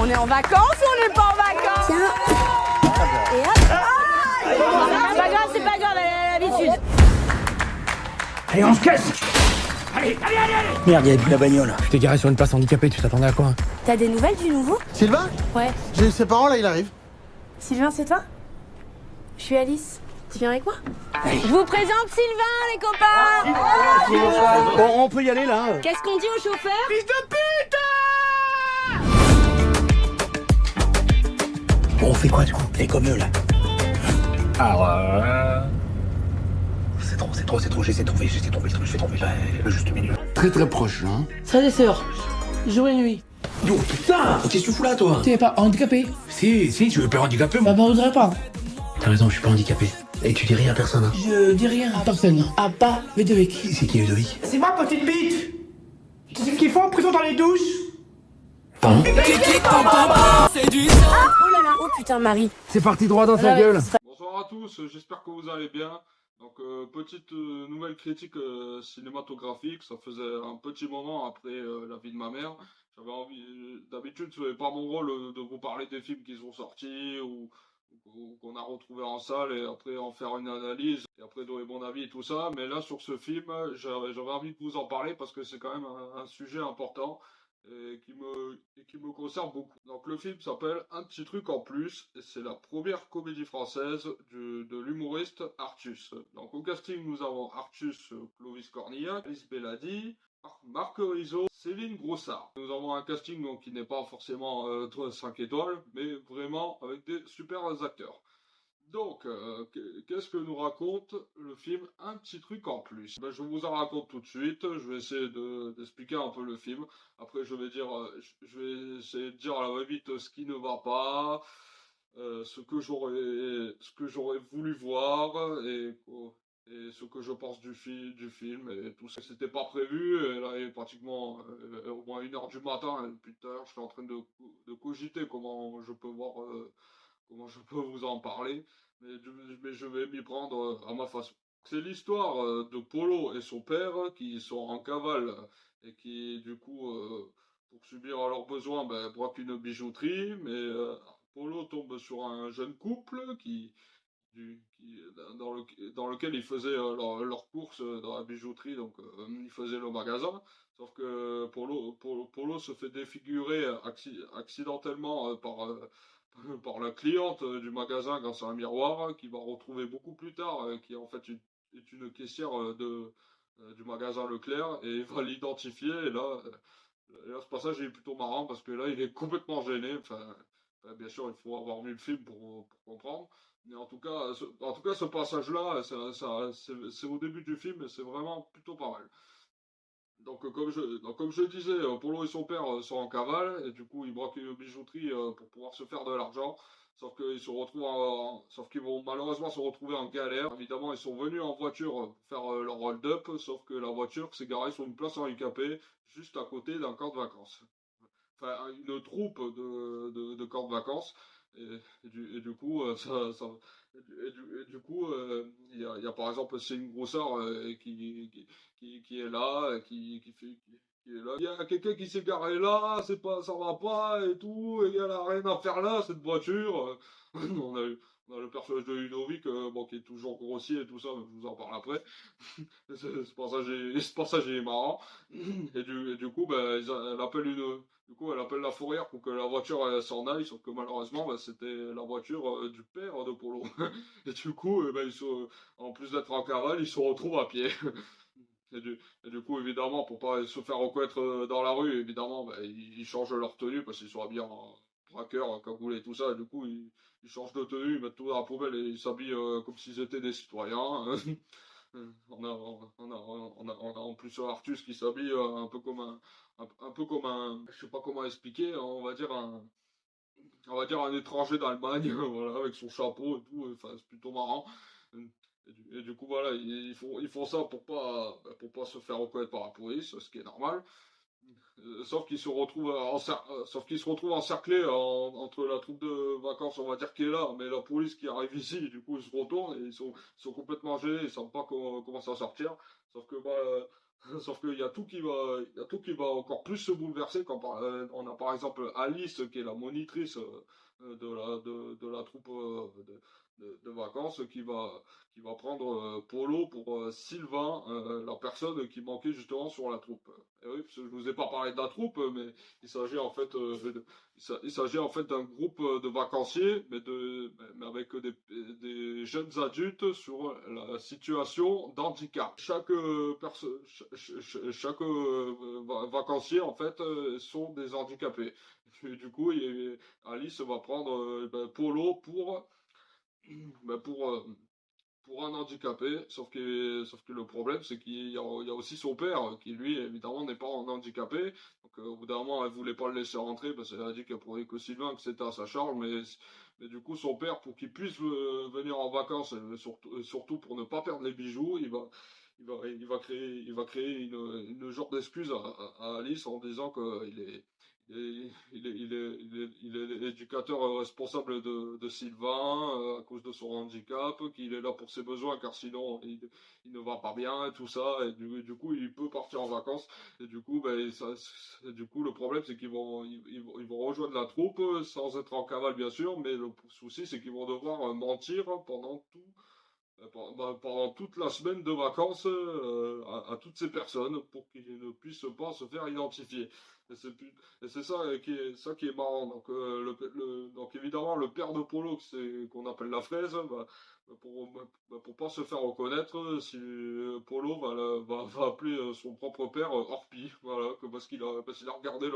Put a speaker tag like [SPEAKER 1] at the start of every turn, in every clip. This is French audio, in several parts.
[SPEAKER 1] On est en vacances ou on n'est pas en vacances?
[SPEAKER 2] Tiens. Et hop.
[SPEAKER 1] C'est pas grave, elle a l'habitude.
[SPEAKER 3] Allez, on se casse. Allez. Merde, il y avait plus la bagnole. Tu t'es garé sur une place handicapée, tu t'attendais à quoi?
[SPEAKER 2] T'as des nouvelles du nouveau?
[SPEAKER 4] Sylvain?
[SPEAKER 2] Ouais.
[SPEAKER 4] J'ai eu ses parents, là, il arrive.
[SPEAKER 2] Sylvain, c'est toi? Je suis Alice. Tu viens avec moi?
[SPEAKER 1] Je vous présente Sylvain, les copains.
[SPEAKER 4] Bon, on peut y aller, là.
[SPEAKER 1] Qu'est-ce qu'on dit au chauffeur?
[SPEAKER 3] Fils de pute! Bon, on fait quoi, du coup? Fais comme eux, là. Alors, c'est trop, j'essaie de trouver, je fais trouver le juste milieu.
[SPEAKER 5] Très proche, hein.
[SPEAKER 6] Frères et sœurs, jour et nuit.
[SPEAKER 3] Yo, putain! Qu'est-ce que tu fous là, toi?
[SPEAKER 6] T'es pas handicapé?
[SPEAKER 3] Si, tu veux pas handicapé, moi?
[SPEAKER 6] Bah, voudrais pas.
[SPEAKER 3] T'as raison, je suis pas handicapé. Et tu dis rien à personne, hein?
[SPEAKER 6] Je dis rien à personne. À part Ludovic.
[SPEAKER 3] C'est qui, Ludovic?
[SPEAKER 7] C'est ma petite bite. Tu sais ce qu'ils font en prison dans les douches?
[SPEAKER 3] Pardon?
[SPEAKER 2] Oh là là. Oh putain, Marie.
[SPEAKER 3] C'est parti droit dans ta gueule!
[SPEAKER 8] Bonsoir à tous, j'espère que vous allez bien. Donc petite nouvelle critique cinématographique, ça faisait un petit moment après la vie de ma mère. J'avais envie, d'habitude ce n'est pas mon rôle de vous parler des films qui sont sortis ou qu'on a retrouvé en salle et après en faire une analyse et après donner mon avis et tout ça. Mais là sur ce film, j'avais envie de vous en parler parce que c'est quand même un sujet important. Et qui me concerne beaucoup. Donc le film s'appelle Un petit truc en plus, et c'est la première comédie française de l'humoriste Artus. Donc au casting nous avons Artus, Clovis Cornillac, Alice Bellady, Marc Rizzo, Céline Grossard. Nous avons un casting donc, qui n'est pas forcément 5 étoiles, mais vraiment avec des super acteurs. Donc, qu'est-ce que nous raconte le film Un petit truc en plus? Ben, je vous en raconte tout de suite, je vais essayer d'expliquer un peu le film. Après, je vais essayer de dire à la va-vite ce qui ne va pas, ce que j'aurais voulu voir et ce que je pense du film et tout ça. C'était pas prévu, et là il est pratiquement au moins 1h du matin, et depuis tout à l'heure je suis en train de cogiter comment je peux vous en parler, mais je vais m'y prendre à ma façon. C'est l'histoire de Polo et son père qui sont en cavale et qui, du coup, pour subir leurs besoins, braquent une bijouterie, mais Polo tombe sur un jeune couple dans lequel ils faisaient leurs courses dans la bijouterie, donc ils faisaient le magasin, sauf que Polo se fait défigurer accidentellement par la cliente du magasin grâce à un miroir qu'il va retrouver beaucoup plus tard, qui en fait est une caissière du magasin Leclerc, et il va l'identifier, et là ce passage est plutôt marrant parce que là il est complètement gêné, bien sûr il faut avoir vu le film pour comprendre, mais en tout cas ce passage-là, c'est au début du film et c'est vraiment plutôt pas mal. Donc comme je disais, Polo et son père sont en cavale et du coup ils braquent une bijouterie pour pouvoir se faire de l'argent. Sauf qu'ils vont malheureusement se retrouver en galère. Évidemment, ils sont venus en voiture pour faire leur hold-up, sauf que la voiture s'est garée sur une place handicapée juste à côté d'un camp de vacances. Enfin, une troupe de camps de vacances. Du coup, il y a par exemple Céline Grossard qui est là, qui est là. Il y a quelqu'un qui s'est garé là, ça va pas et tout, et il y a rien à faire là, cette voiture. on a le personnage de Ludovic, qui est toujours grossier et tout ça, mais je vous en parle après. ce passage est marrant. Et du coup, elle appelle la fourrière pour que la voiture s'en aille, sauf que malheureusement, c'était la voiture du père de Polo. Et du coup, en plus d'être en cavale, ils se retrouvent à pied. Et du coup, évidemment, pour pas se faire reconnaître dans la rue, évidemment, ils changent leur tenue parce qu'ils sont habillés en braqueur, cagoulé et tout ça. Et du coup, ils changent de tenue, ils mettent tout dans la poubelle et ils s'habillent comme s'ils étaient des citoyens. On a en plus Artus qui s'habille un peu comme un, je sais pas comment expliquer, on va dire un étranger d'Allemagne, voilà, avec son chapeau et tout. Enfin, c'est plutôt marrant. Et du coup, voilà, ils font ça pour pas se faire reconnaître par la police, ce qui est normal. Sauf qu'ils se retrouvent encerclés entre la troupe de vacances, on va dire, qui est là, mais la police qui arrive ici, du coup ils se retournent et ils sont complètement gênés, ils savent pas comment s'en sortir. Sauf que Sauf qu'il y a tout qui va encore plus se bouleverser quand on a par exemple Alice qui est la monitrice de la troupe de vacances qui va prendre Polo pour Sylvain, la personne qui manquait justement sur la troupe. Et oui, parce que je vous ai pas parlé de la troupe, mais il s'agit en fait il s'agit en fait d'un groupe de vacanciers, mais avec des jeunes adultes sur la situation d'handicap. Chaque vacancier en fait sont des handicapés. Et du coup, Alice va prendre Polo pour un handicapé, sauf que le problème, c'est qu'il y a aussi son père, qui lui, évidemment, n'est pas un handicapé. Donc, au bout d'un moment, elle voulait pas le laisser rentrer, parce qu'elle a dit qu'elle pourrait que Sylvain, que c'était à sa charge, mais du coup, son père, pour qu'il puisse venir en vacances, et surtout pour ne pas perdre les bijoux, il va créer une genre d'excuse à Alice en disant qu'il est, il est l'éducateur responsable de Sylvain à cause de son handicap, qu'il est là pour ses besoins car sinon il ne va pas bien et tout ça, et du coup il peut partir en vacances, et du coup, du coup le problème c'est ils vont rejoindre la troupe sans être en cavale bien sûr, mais le souci c'est qu'ils vont devoir mentir pendant toute la semaine de vacances à toutes ces personnes pour qu'ils ne puissent pas se faire identifier. Et c'est ça qui est marrant. Donc, donc évidemment, le père de Polo, qu'on appelle la fraise, pour pas se faire reconnaître, si Polo va appeler son propre père Orpi, voilà, parce qu'il a regardé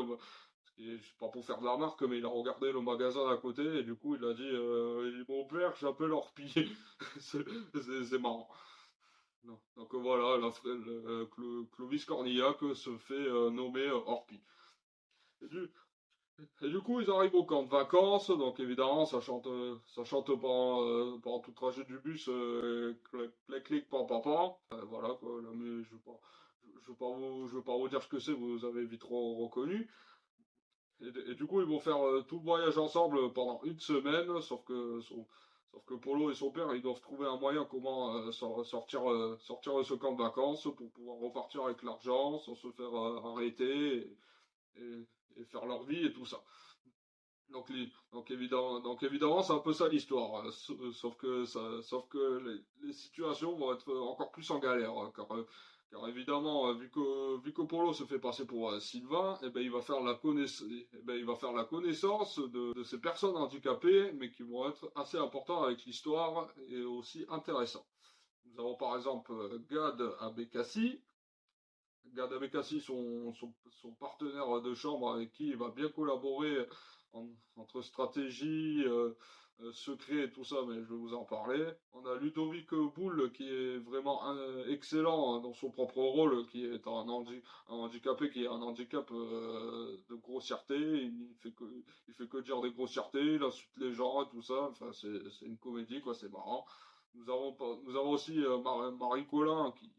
[SPEAKER 8] c'est pas pour faire de la marque, mais il a regardé le magasin à côté et du coup il a dit mon père j'appelle Orpi. C'est marrant. Non. Donc voilà, Clovis Cornillac se fait nommer Orpi. Et du coup, ils arrivent au camp de vacances, donc évidemment, ça chante pendant tout le trajet du bus, clic, clic, clic, pam, pam, pam. Voilà, quoi, là, mais je veux pas vous dire ce que c'est, vous avez vite reconnu. Et du coup, ils vont faire tout le voyage ensemble pendant une semaine, sauf que Polo et son père, ils doivent trouver un moyen comment sortir de ce camp de vacances pour pouvoir repartir avec l'argent sans se faire arrêter et faire leur vie et tout ça. Donc évidemment, c'est un peu ça l'histoire. Sauf que les situations vont être encore plus en galère, hein, car évidemment, vu que Polo se fait passer pour Sylvain, et ben il va faire la connaissance de ces personnes handicapées, mais qui vont être assez importantes avec l'histoire et aussi intéressantes. Nous avons par exemple Gad Abekassi. Gad Abekassi, son partenaire de chambre avec qui il va bien collaborer entre stratégie, secret et tout ça, mais je vais vous en parler. On a Ludovic Boule qui est vraiment excellent dans son propre rôle, qui est un handicapé qui a un handicap de grossièreté. Il fait que dire des grossièretés, il insulte les gens et tout ça. Enfin, c'est une comédie, quoi, c'est marrant. Nous avons aussi Marie Collin qui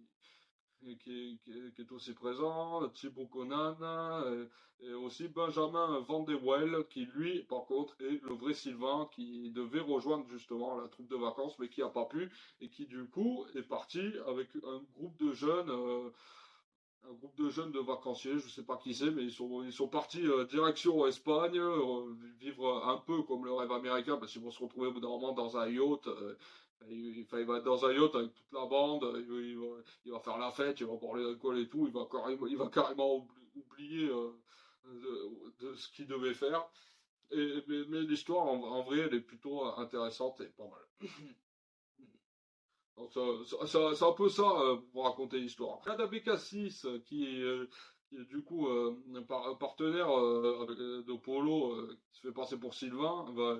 [SPEAKER 8] est aussi présent, Thibaut Conan, et aussi Benjamin Van de Wel, qui lui, par contre, est le vrai Sylvain, qui devait rejoindre justement la troupe de vacances, mais qui n'a pas pu, et qui du coup est parti avec un groupe de jeunes, de vacanciers, je sais pas qui c'est, mais ils sont partis direction Espagne, vivre un peu comme le rêve américain, parce qu'ils vont se retrouver au bout d'un moment dans un yacht. Il va être dans un yacht avec toute la bande, il va faire la fête, il va boire l'alcool et tout, il va carrément oublier de ce qu'il devait faire. Mais l'histoire, en vrai, elle est plutôt intéressante et pas mal. Donc c'est un peu ça pour raconter l'histoire. Kadabé Cassis, qui est du coup partenaire de Polo, qui se fait passer pour Sylvain, va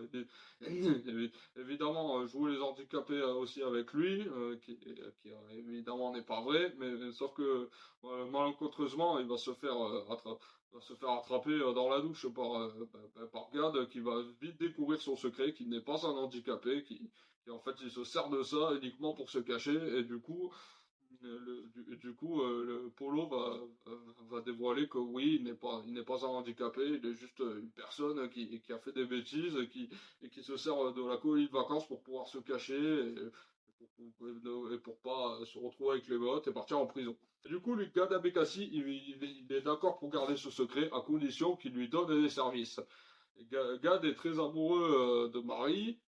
[SPEAKER 8] évidemment jouer les handicapés aussi avec lui, qui évidemment n'est pas vrai, mais sauf que malencontreusement il va se faire attraper dans la douche par Gad, qui va vite découvrir son secret, qu'il n'est pas un handicapé, et en fait, il se sert de ça uniquement pour se cacher, et du coup, le Polo va dévoiler que oui, il n'est pas un handicapé, il est juste une personne qui a fait des bêtises et qui se sert de la colonie de vacances pour pouvoir se cacher et pour pas se retrouver avec les bottes et partir en prison. Du coup, le gars d'Abekassi, il est d'accord pour garder ce secret à condition qu'il lui donne des services. Gad est très amoureux de Marie,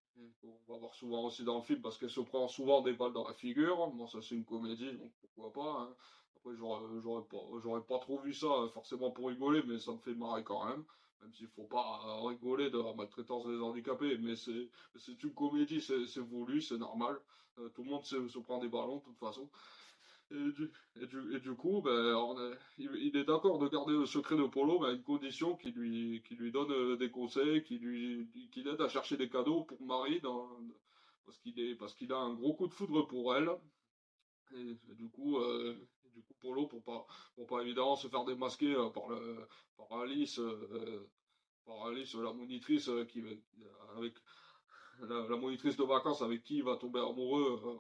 [SPEAKER 8] on va voir souvent aussi dans le film parce qu'elle se prend souvent des balles dans la figure. Bon, ça c'est une comédie, donc pourquoi pas. Hein. Après, j'aurais pas trop vu ça forcément pour rigoler, mais ça me fait marrer quand même. Même s'il faut pas rigoler de la maltraitance des handicapés, mais c'est une comédie, c'est voulu, c'est normal. Tout le monde se prend des ballons de toute façon. Et du coup, ben, il est d'accord de garder le secret de Polo, mais à une condition qu'il lui donne des conseils, qu'il l'aide à chercher des cadeaux pour Marie, parce qu'il a un gros coup de foudre pour elle. Et du coup, Polo, pour pas évidemment se faire démasquer par Alice, la monitrice, avec la monitrice de vacances avec qui il va tomber amoureux.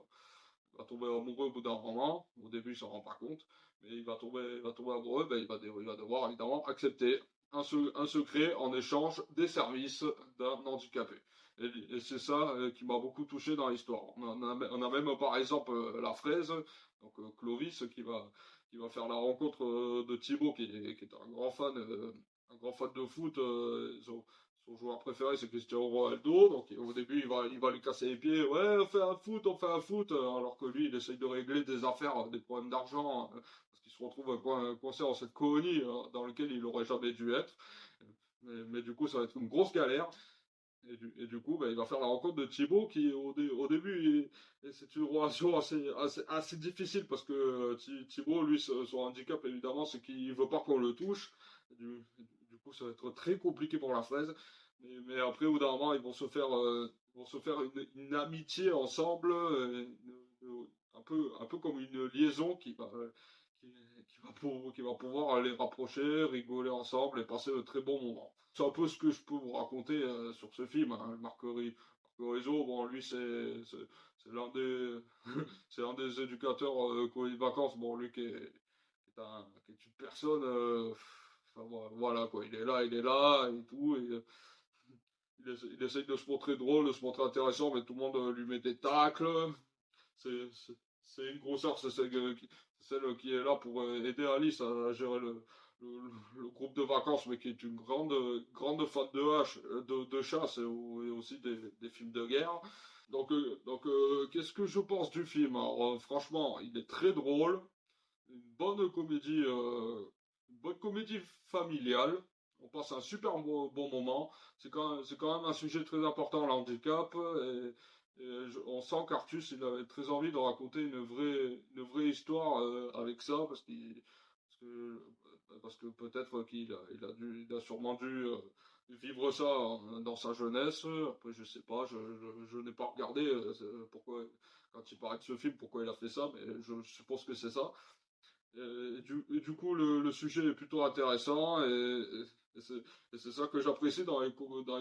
[SPEAKER 8] Va tomber amoureux au bout d'un moment. Au début, il s'en rend pas compte, mais il va tomber amoureux. Ben, il va devoir évidemment accepter un secret en échange des services d'un handicapé. Et c'est ça qui m'a beaucoup touché dans l'histoire. On a même par exemple la fraise, donc Clovis, qui va faire la rencontre de Thibaut, qui est un grand fan de foot. Son joueur préféré, c'est Cristiano Ronaldo. Donc, au début, il va lui casser les pieds. Ouais, on fait un foot. Alors que lui, il essaye de régler des affaires, des problèmes d'argent, parce qu'il se retrouve coincé dans cette colonie dans laquelle il n'aurait jamais dû être. Mais du coup, ça va être une grosse galère. Et du coup, bah, il va faire la rencontre de Thibaut, qui au début, c'est une relation assez difficile parce que Thibaut, lui, son handicap, évidemment, c'est qu'il veut pas qu'on le touche. Du coup, ça va être très compliqué pour la fraise. Mais après, au bout d'un moment, ils vont se faire une amitié ensemble, un peu comme une liaison qui va pouvoir les rapprocher, rigoler ensemble et passer de très bons moments. C'est un peu ce que je peux vous raconter sur ce film. Hein. Marc Rizzo, bon, lui, c'est l'un des éducateurs colonie de vacances. Bon, lui qui est une personne. Enfin, voilà, quoi. Il est là et tout. Il essaye de se montrer drôle, de se montrer intéressant, mais tout le monde lui met des tacles. C'est une grosseur, c'est celle qui est là pour aider Alice à gérer le groupe de vacances, mais qui est une grande fan de chasse et aussi des films de guerre. Donc, qu'est-ce que je pense du film? Alors, franchement, il est très drôle, une bonne comédie familiale. On passe un super bon moment. C'est quand même un sujet très important, le handicap. On sent qu'Artus, il avait très envie de raconter une vraie histoire avec ça, parce que peut-être qu'il a sûrement dû vivre ça dans sa jeunesse. Après, je sais pas, je n'ai pas regardé pourquoi, quand il parlait de ce film, pourquoi il a fait ça, mais je suppose que c'est ça. Et du coup, le sujet est plutôt intéressant et c'est ça que j'apprécie dans les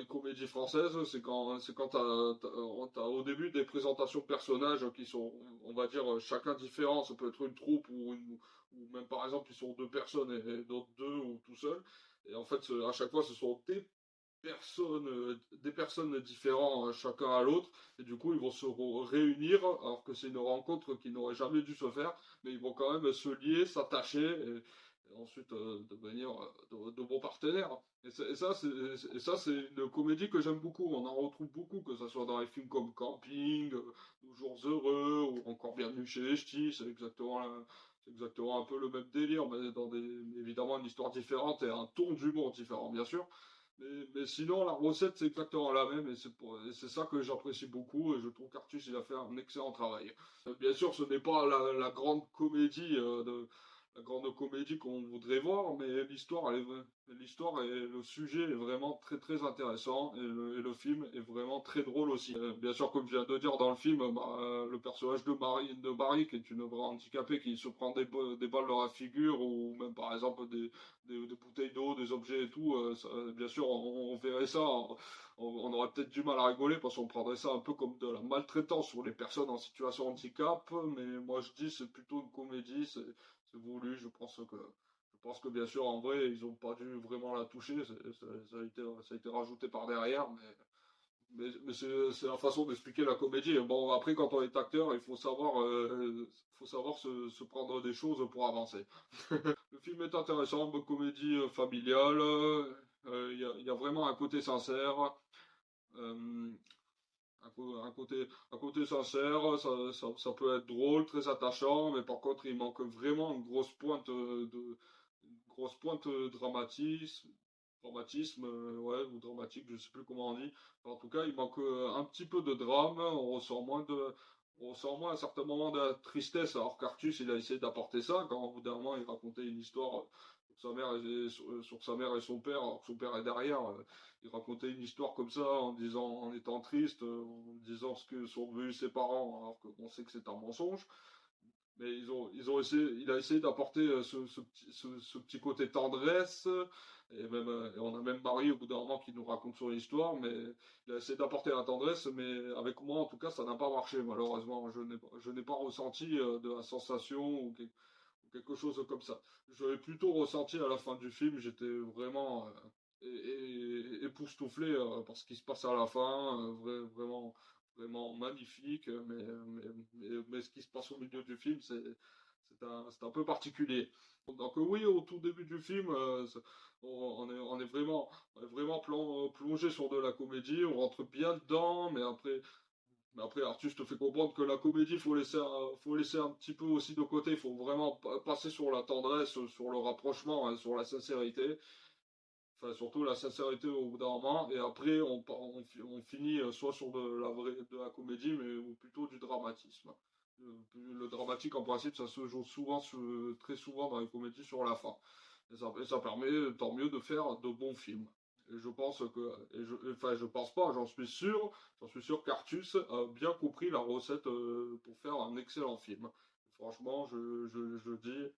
[SPEAKER 8] comédies françaises, c'est quand t'as au début des présentations de personnages qui sont, on va dire, chacun différent. Ça peut être une troupe ou même par exemple ils sont deux personnes et d'autres deux ou tout seul. Et en fait, à chaque fois, ce sont des personnes différentes chacun à l'autre, et du coup ils vont se réunir alors que c'est une rencontre qui n'aurait jamais dû se faire, mais ils vont quand même se lier, s'attacher et ensuite devenir de bons partenaires. Et ça, c'est une comédie que j'aime beaucoup. On en retrouve beaucoup, que ce soit dans les films comme Camping, Nos Jours Heureux ou encore Bienvenue chez les Ch'tis. C'est exactement un peu le même délire, mais évidemment une histoire différente et un ton d'humour différent, bien sûr. Mais sinon, la recette, c'est exactement la même, et c'est ça que j'apprécie beaucoup, et je trouve qu'Artus, il a fait un excellent travail. Bien sûr, ce n'est pas la grande comédie qu'on voudrait voir, mais l'histoire et le sujet est vraiment très très intéressant, et le film est vraiment très drôle aussi. Bien sûr, comme je viens de dire dans le film, le personnage de Marie, qui est une vraie handicapée, qui se prend des balles dans la figure, ou même par exemple des bouteilles d'eau, des objets et tout, bien sûr, on verrait ça, on aurait peut-être du mal à rigoler parce qu'on prendrait ça un peu comme de la maltraitance sur les personnes en situation de handicap, mais moi je dis c'est plutôt une comédie, c'est voulu. Je pense que bien sûr, en vrai, ils n'ont pas dû vraiment la toucher, ça a été rajouté par derrière, mais c'est la façon d'expliquer la comédie. Bon, après, quand on est acteur, il faut savoir se prendre des choses pour avancer. Le film est intéressant, bonne comédie familiale. Il y a vraiment un côté sincère. Euh, un côté sincère, ça peut être drôle, très attachant, mais par contre, il manque vraiment une grosse pointe dramatisme, ouais, ou dramatique, je sais plus comment on dit. En tout cas, il manque un petit peu de drame, on ressent moins à certains moments de la tristesse, alors qu'Artus, il a essayé d'apporter ça, quand au bout d'un moment, il racontait une histoire sur sa mère et son père, alors que son père est derrière, il racontait une histoire comme ça, en étant triste, en disant ce que sont devenus ses parents, alors qu'on sait que c'est un mensonge. Mais il a essayé d'apporter ce petit côté tendresse, et on a même Marie au bout d'un moment qui nous raconte son histoire, mais il a essayé d'apporter la tendresse, mais avec moi en tout cas ça n'a pas marché malheureusement. Je n'ai pas ressenti de la sensation ou quelque chose comme ça. Je l'ai plutôt ressenti à la fin du film, j'étais vraiment époustouflé par ce qui se passe à la fin, vraiment magnifique, mais ce qui se passe au milieu du film, c'est un peu particulier. Donc oui, au tout début du film, on est vraiment plongé sur de la comédie, on rentre bien dedans, mais après, Arthus te fait comprendre que la comédie, faut laisser un petit peu aussi de côté. Il faut vraiment passer sur la tendresse, sur le rapprochement, hein, sur la sincérité. Enfin, surtout la sincérité au bout d'un moment. Et après, on finit soit sur de la comédie, mais ou plutôt du dramatisme. Le dramatique, en principe, ça se joue très souvent dans les comédies sur la fin. Et ça permet, tant mieux, de faire de bons films. Et je pense je pense pas, j'en suis sûr qu'Artus a bien compris la recette pour faire un excellent film. Franchement, je dis,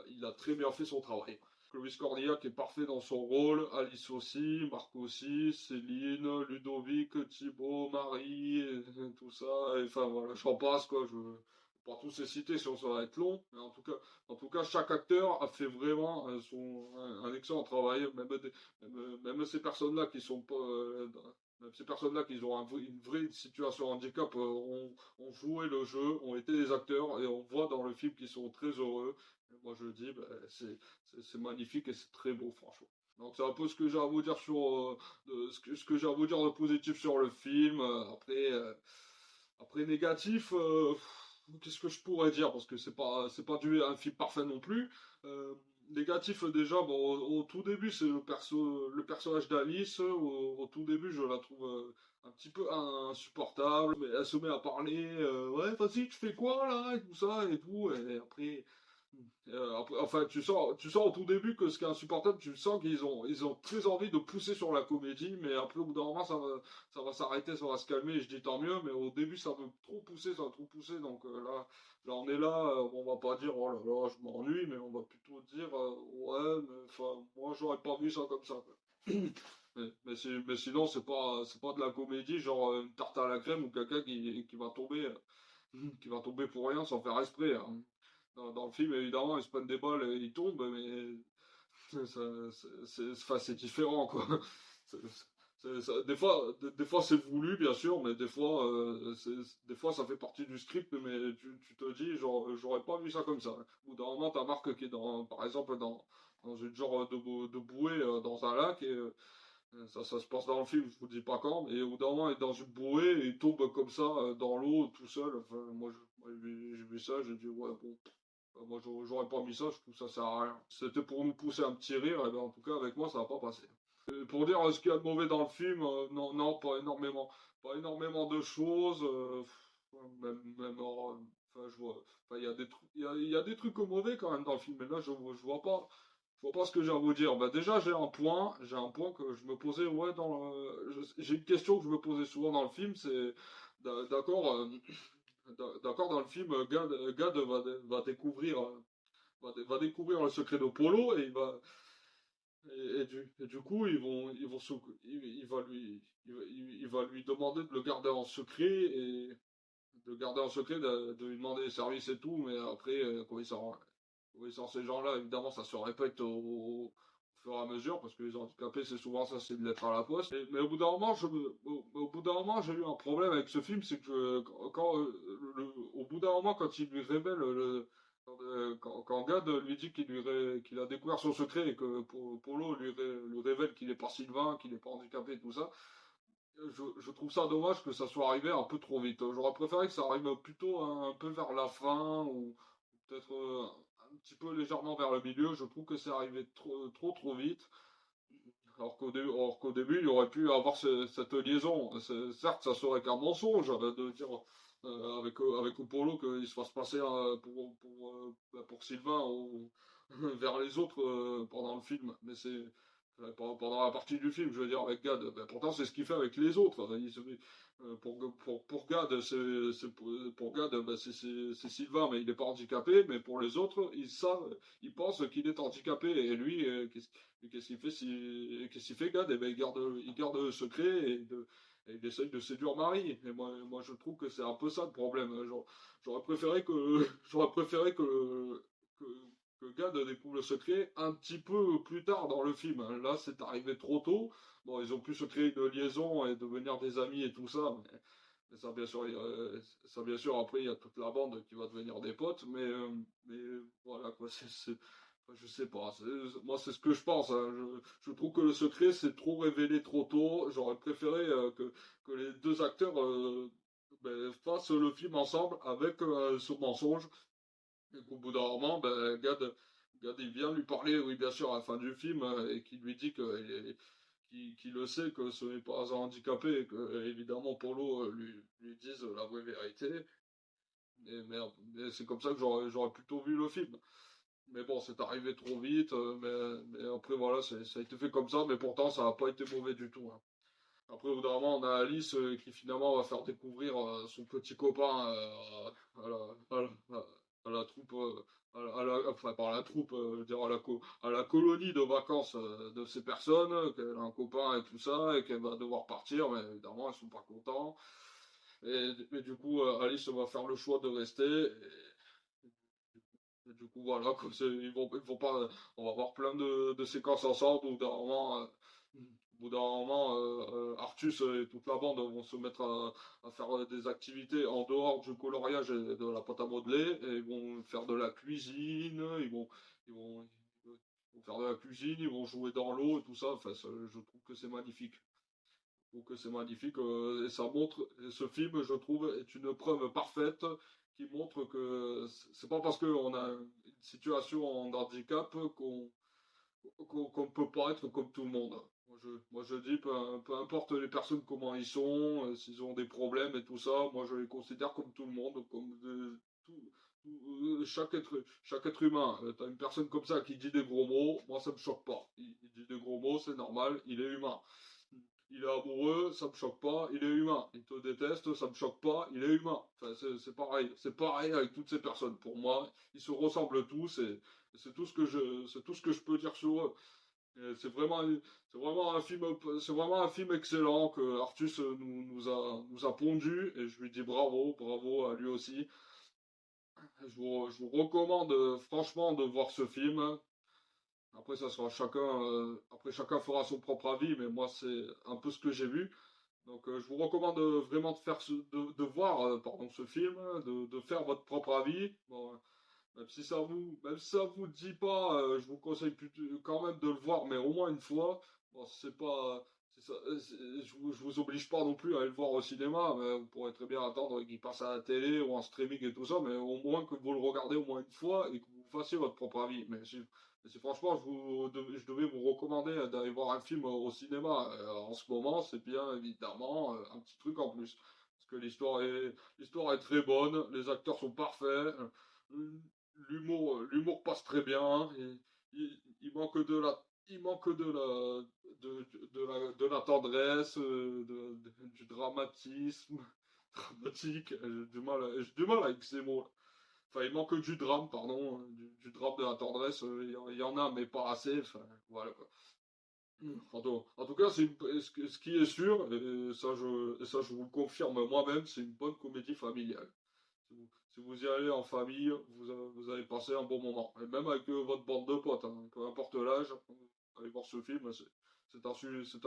[SPEAKER 8] il a très bien fait son travail. Clovis Cornillac est parfait dans son rôle, Alice aussi, Marc aussi, Céline, Ludovic, Thibaut, Marie, tout ça, et enfin voilà, j'en passe quoi, je pas tous les citer sinon ça va être long, mais en tout cas chaque acteur a fait vraiment un excellent travail, même ces personnes-là qui sont pas, même ces personnes-là qui ont une vraie situation de handicap ont joué le jeu, ont été des acteurs, et on voit dans le film qu'ils sont très heureux. Et moi je dis, c'est magnifique et c'est très beau, franchement. Donc c'est un peu ce que j'ai à vous dire ce que j'ai à vous dire de positif sur le film. Après négatif, qu'est-ce que je pourrais dire parce que c'est pas un film parfait non plus. Négatif déjà, bon, au tout début c'est le personnage d'Alice. Au tout début je la trouve un petit peu insupportable, mais elle se met à parler, ouais vas-y tu fais quoi là et tout ça et tout, et après. Enfin, tu sens au tout début que ce qui est insupportable, tu sens ils ont très envie de pousser sur la comédie, mais après au bout d'un moment ça va s'arrêter, ça va se calmer, et je dis tant mieux, mais au début ça veut trop pousser, donc là on est là, on va pas dire oh là là je m'ennuie, mais on va plutôt dire ouais, mais enfin moi j'aurais pas vu ça comme ça, quoi. Mais sinon c'est pas de la comédie, genre une tarte à la crème ou quelqu'un qui va tomber, qui va tomber pour rien sans faire exprès, hein. Dans le film, évidemment, ils se prennent des balles et ils tombent, mais enfin, c'est différent, quoi. Des fois c'est voulu, bien sûr, mais des fois ça fait partie du script, mais tu te dis, genre, j'aurais pas vu ça comme ça. Ou d'un moment, t'as Marc qui est par exemple, dans une genre de bouée dans un lac, et ça se passe dans le film, je vous dis pas quand, et au bout d'un moment, il est dans une bouée et il tombe comme ça dans l'eau tout seul. Enfin, j'ai vu ça, j'ai dit, ouais, bon. Moi, j'aurais pas mis ça, je trouve ça sert à rien. C'était pour nous pousser un petit rire, et ben en tout cas, avec moi, ça va pas passer. Et pour dire ce qu'il y a de mauvais dans le film, non, pas énormément. Pas énormément de choses. Enfin, je vois. Enfin, il y a des trucs, il y a des trucs mauvais quand même dans le film, mais là, je vois pas. Je vois pas ce que j'ai à vous dire. Bah, déjà, j'ai un point que je me posais, ouais, j'ai une question que je me posais souvent dans le film, c'est, d'accord, d'accord, dans le film, Gad va découvrir le secret de Polo, et du coup, il va lui demander de le garder en secret, et de lui demander des services et tout, mais après, quand il sort ces gens-là, évidemment, ça se répète au fur et à mesure, parce que les handicapés, c'est souvent ça, c'est une lettre à la poste. Mais au bout d'un moment, au bout d'un moment, j'ai eu un problème avec ce film, c'est que au bout d'un moment, quand il lui révèle quand Gad lui dit qu'il a découvert son secret et que Polo lui révèle qu'il n'est pas Sylvain, qu'il n'est pas handicapé, tout ça, je trouve ça dommage que ça soit arrivé un peu trop vite. J'aurais préféré que ça arrive plutôt un peu vers la fin ou peut-être un petit peu légèrement vers le milieu. Je trouve que c'est arrivé trop vite. Alors qu'au début, il aurait pu avoir cette liaison. Certes, ça serait qu'un mensonge de dire avec Polo qu'il se fasse passer pour Sylvain ou vers les autres pendant le film. Mais c'est pendant la partie du film, je veux dire, avec Gad. Ben, pourtant, c'est ce qu'il fait avec les autres. Pour Gad, pour Gad, ben, c'est Sylvain, mais il n'est pas handicapé. Mais pour les autres, ils savent, ils pensent qu'il est handicapé. Et lui, qu'est-ce qu'il fait qu'est-ce qu'il fait, Gad? Et ben, il garde le secret et il essaye de séduire Marie. Et moi, je trouve que c'est un peu ça le problème. J'aurais préféré que Gad découvre le secret un petit peu plus tard dans le film. Là, c'est arrivé trop tôt. Bon, ils ont pu se créer une liaison et devenir des amis et tout ça. Mais ça, bien sûr, après, il y a toute la bande qui va devenir des potes. Mais voilà, quoi, je sais pas. Moi, c'est ce que je pense. Hein. Je trouve que le secret, c'est trop révélé trop tôt. J'aurais préféré que les deux acteurs ben, fassent le film ensemble avec ce mensonge. Et qu'au bout d'un moment, ben, Gad, il vient lui parler, oui, bien sûr, à la fin du film, et qui lui dit qu'il le sait, que ce n'est pas un handicapé, et que, évidemment, Polo lui dise la vraie vérité. Mais c'est comme ça que j'aurais plutôt vu le film. Mais bon, c'est arrivé trop vite, mais après, voilà, ça a été fait comme ça, mais pourtant, ça n'a pas été mauvais du tout. Hein. Après, au bout d'un moment, on a Alice qui finalement va faire découvrir son petit copain à la troupe, enfin par la troupe, je veux dire à la colonie de vacances de ces personnes, qu'elle a un copain et tout ça, et qu'elle va devoir partir, mais évidemment, ils sont pas contents. Et du coup, Alice va faire le choix de rester. Et du coup, voilà, comme ils vont pas, on va avoir plein de séquences ensemble où au bout d'un moment, Artus et toute la bande vont se mettre à faire des activités en dehors du coloriage et de la pâte à modeler, et ils vont faire de la cuisine, ils vont faire de la cuisine, ils vont jouer dans l'eau et tout ça. Enfin, je trouve que c'est magnifique. Je trouve que c'est magnifique et ça montre, et ce film, je trouve, est une preuve parfaite qui montre que c'est pas parce qu'on a une situation de handicap qu'on ne peut pas être comme tout le monde. Moi je dis, peu importe les personnes comment ils sont, s'ils ont des problèmes et tout ça, moi je les considère comme tout le monde, comme chaque être humain. T'as une personne comme ça qui dit des gros mots, moi ça me choque pas. Il dit des gros mots, c'est normal, il est humain. Il est amoureux, ça me choque pas, il est humain. Il te déteste, ça me choque pas, il est humain. Enfin, c'est pareil. C'est pareil avec toutes ces personnes. Pour moi, ils se ressemblent tous et c'est tout ce que je peux dire sur eux. C'est vraiment un film excellent que Artus nous a pondu et je lui dis bravo à lui aussi. Je vous recommande franchement de voir ce film. Après, ça sera après chacun fera son propre avis, mais moi c'est un peu ce que j'ai vu. Donc je vous recommande vraiment de voir pardon, ce film, de faire votre propre avis. Bon, même si ça vous dit pas, je vous conseille plutôt, quand même de le voir, mais au moins une fois. Bon, c'est pas, c'est ça, je vous oblige pas non plus à aller le voir au cinéma, mais vous pourrez très bien attendre qu'il passe à la télé ou en streaming et tout ça, mais au moins que vous le regardez au moins une fois et que vous fassiez votre propre avis. Mais franchement, je devais vous recommander d'aller voir un film au cinéma. En ce moment, c'est bien évidemment un petit truc en plus. Parce que l'histoire est très bonne, les acteurs sont parfaits. L'humour passe très bien. Il manque de la tendresse, du dramatisme, dramatique. J'ai du mal avec ces mots. Enfin, il manque du drame, pardon, du drame de la tendresse. Il y en a, mais pas assez. Enfin, voilà quoi. En tout cas, ce qui est sûr, et ça je vous le confirme moi-même, c'est une bonne comédie familiale. Si vous y allez en famille, vous allez passer un bon moment. Et même avec votre bande de potes, hein, peu importe l'âge, allez voir ce film. C'est un sujet, c'est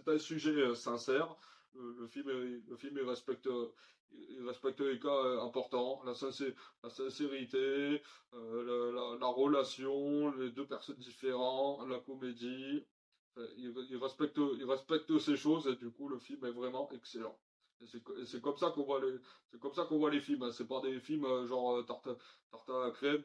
[SPEAKER 8] un sujet sincère. Le film, il respecte les cas importants, la sincérité, la relation, les deux personnes différentes, la comédie. Il respecte ces choses et du coup le film est vraiment excellent. Et c'est comme ça qu'on voit c'est comme ça qu'on voit les films. Hein. C'est pas des films genre tarte à la crème,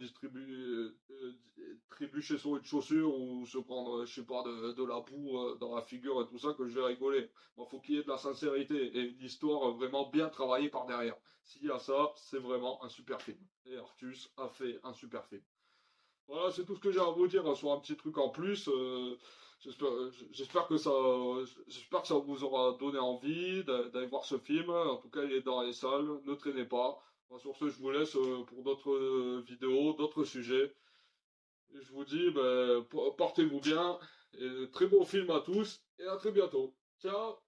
[SPEAKER 8] trébucher sur une chaussure ou se prendre, je sais pas, de la boue dans la figure et tout ça que je vais rigoler. Bon, faut qu'il y ait de la sincérité et une histoire vraiment bien travaillée par derrière. S'il y a ça, c'est vraiment un super film. Et Artus a fait un super film. Voilà, c'est tout ce que j'ai à vous dire sur un petit truc en plus. J'espère que ça vous aura donné envie d'aller voir ce film. En tout cas, il est dans les salles. Ne traînez pas. Bon, sur ce, je vous laisse pour d'autres vidéos, d'autres sujets. Et je vous dis, portez-vous bien. Et très bon film à tous. Et à très bientôt. Ciao!